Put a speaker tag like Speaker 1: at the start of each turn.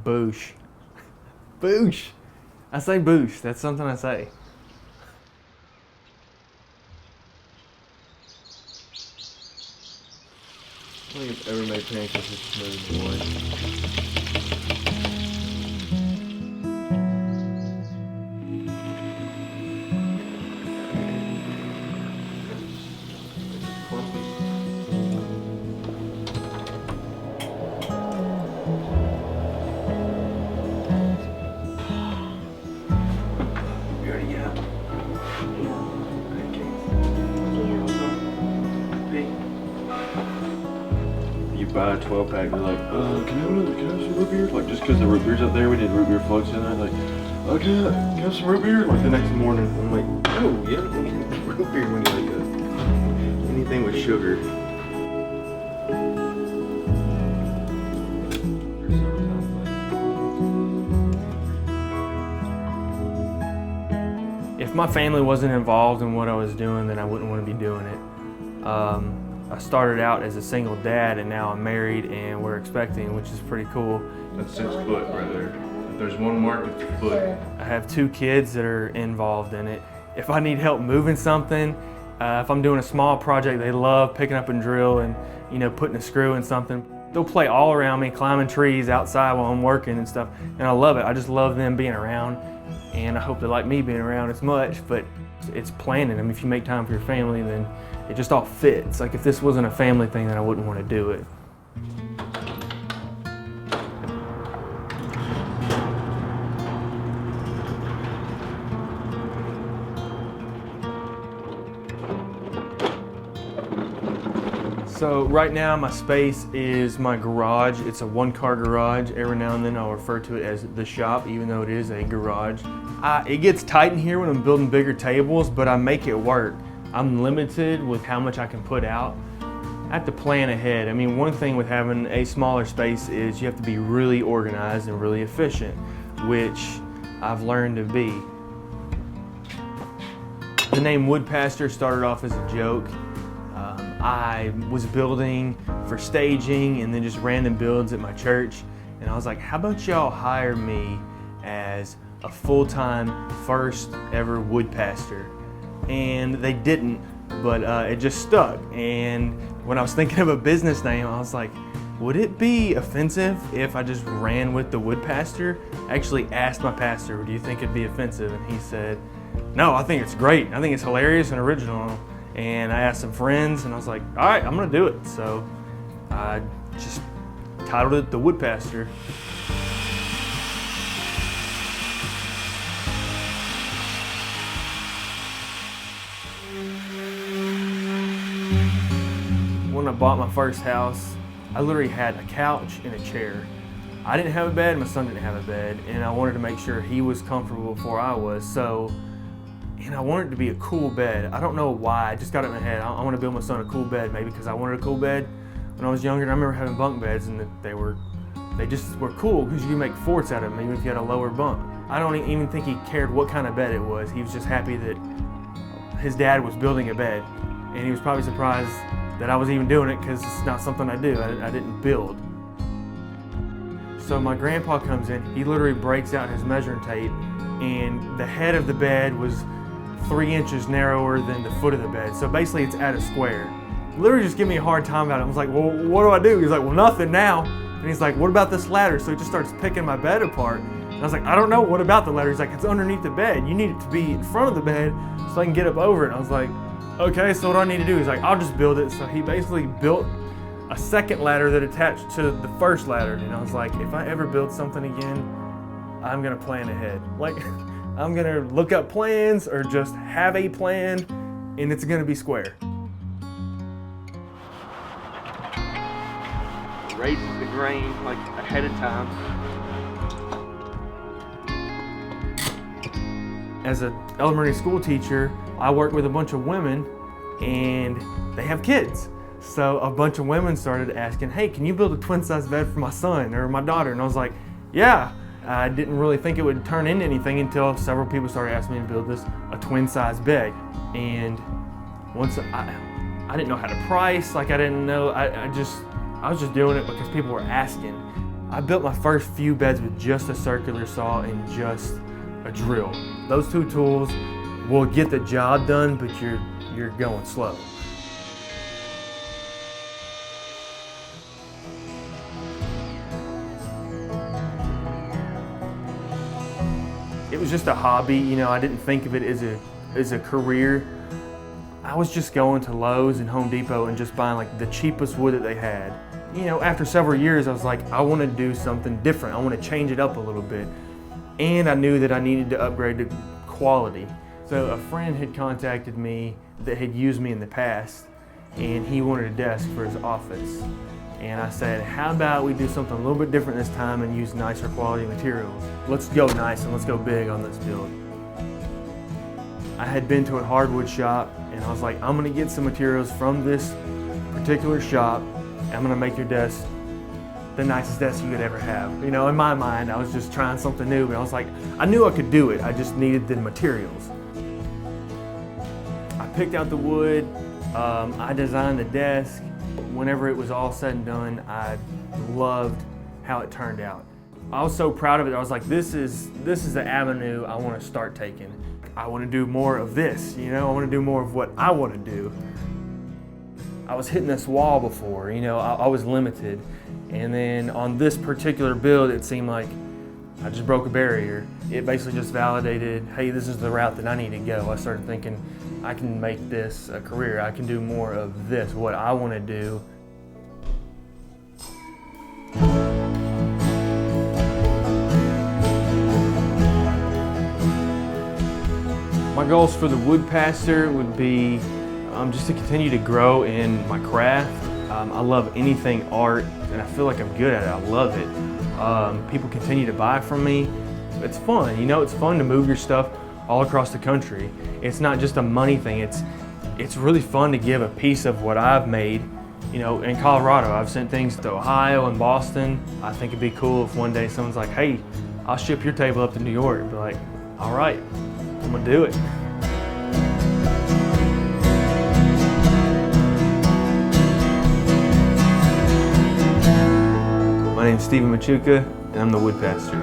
Speaker 1: Boosh. Boosh. I say boosh. That's something I say. I don't think I've ever made pancakes this smooth once. Buy a 12-pack, they're like, can I have some root beer? Like, just because the root beer's up there, we did root beer floats in there. Like, can I have some root beer? Like, the next morning, I'm like, oh, yeah, root beer when you like anything with sugar. If my family wasn't involved in what I was doing, then I wouldn't want to be doing it. I started out as a single dad, and now I'm married and we're expecting, which is pretty cool. That's 6 foot right there. If there's one mark, it's a foot. I have 2 kids that are involved in it. If I need help moving something, if I'm doing a small project, they love picking up a drill and putting a screw in something. They'll play all around me, climbing trees outside while I'm working and stuff, and I love it. I just love them being around, and I hope they like me being around as much, but it's planning. I mean, if you make time for your family, then it just all fits. Like, if this wasn't a family thing, then I wouldn't want to do it. So right now my space is my garage. It's a 1-car garage. Every now and then I'll refer to it as the shop, even though it is a garage. It gets tight in here when I'm building bigger tables, but I make it work. I'm limited with how much I can put out. I have to plan ahead. I mean, one thing with having a smaller space is you have to be really organized and really efficient, which I've learned to be. The name Wood Pastor started off as a joke. I was building for staging and then just random builds at my church, and I was like, how about y'all hire me as a full-time first ever wood pastor? And they didn't, but it just stuck. And when I was thinking of a business name, I was like, would it be offensive if I just ran with the wood pastor? I actually asked my pastor, do you think it'd be offensive? And he said, no, I think it's great. I think it's hilarious and original. And I asked some friends, and I was like, all right, I'm gonna do it. So I just titled it The Wood Pastor. When I bought my first house, I literally had a couch and a chair. I didn't have a bed, my son didn't have a bed, and I wanted to make sure he was comfortable before I was. And I wanted it to be a cool bed. I don't know why, I just got it in my head. I want to build my son a cool bed, maybe because I wanted a cool bed when I was younger. And I remember having bunk beds, and they just were cool because you could make forts out of them, even if you had a lower bunk. I don't even think he cared what kind of bed it was. He was just happy that his dad was building a bed. And he was probably surprised that I was even doing it because it's not something I do. I didn't build. So my grandpa comes in, he literally breaks out his measuring tape, and the head of the bed was 3 inches narrower than the foot of the bed. So basically it's at a square. Literally just give me a hard time about it. I was like, well, what do I do? He's like, well, nothing now. And he's like, what about this ladder? So he just starts picking my bed apart. And I was like, I don't know, what about the ladder? He's like, it's underneath the bed. You need it to be in front of the bed so I can get up over it. And I was like, okay, so what do I need to do? He's like, I'll just build it. So he basically built a second ladder that attached to the first ladder. And I was like, if I ever build something again, I'm gonna plan ahead. Like, I'm gonna look up plans or just have a plan, and it's gonna be square. Raise the grain like ahead of time. As an elementary school teacher, I work with a bunch of women, and they have kids. So a bunch of women started asking, hey, can you build a twin-size bed for my son or my daughter? And I was like, yeah. I didn't really think it would turn into anything until several people started asking me to build a twin-size bed. And once I didn't know how to price, like I didn't know, I was just doing it because people were asking. I built my first few beds with just a circular saw and just a drill. Those two tools will get the job done, but you're going slow. It was just a hobby, you know, I didn't think of it as a career. I was just going to Lowe's and Home Depot and just buying like the cheapest wood that they had. You know, after several years, I was like, I want to do something different. I want to change it up a little bit. And I knew that I needed to upgrade the quality. So a friend had contacted me that had used me in the past, and he wanted a desk for his office. And I said, how about we do something a little bit different this time and use nicer quality materials? Let's go nice and let's go big on this build. I had been to a hardwood shop and I was like, I'm gonna get some materials from this particular shop. I'm gonna make your desk the nicest desk you could ever have. You know, in my mind, I was just trying something new, but I was like, I knew I could do it. I just needed the materials. I picked out the wood, I designed the desk. Whenever it was all said and done, I loved how it turned out. I was so proud of it. I was like, this is the avenue I want to start taking. I want to do more of this, you know, I want to do more of what I want to do. I was hitting this wall before, you know, I was limited. And then on this particular build, it seemed like I just broke a barrier. It basically just validated, hey, this is the route that I need to go. I started thinking, I can make this a career. I can do more of this, what I want to do. My goals for the wood pastor would be just to continue to grow in my craft. I love anything art, and I feel like I'm good at it. I love it. People continue to buy from me. It's fun, you know, it's fun to move your stuff all across the country. It's not just a money thing, it's really fun to give a piece of what I've made. You know, in Colorado, I've sent things to Ohio and Boston. I think it'd be cool if one day someone's like, hey, I'll ship your table up to New York. Be like, all right, I'm gonna do it. My name's Michutka, and I'm the wood pastor.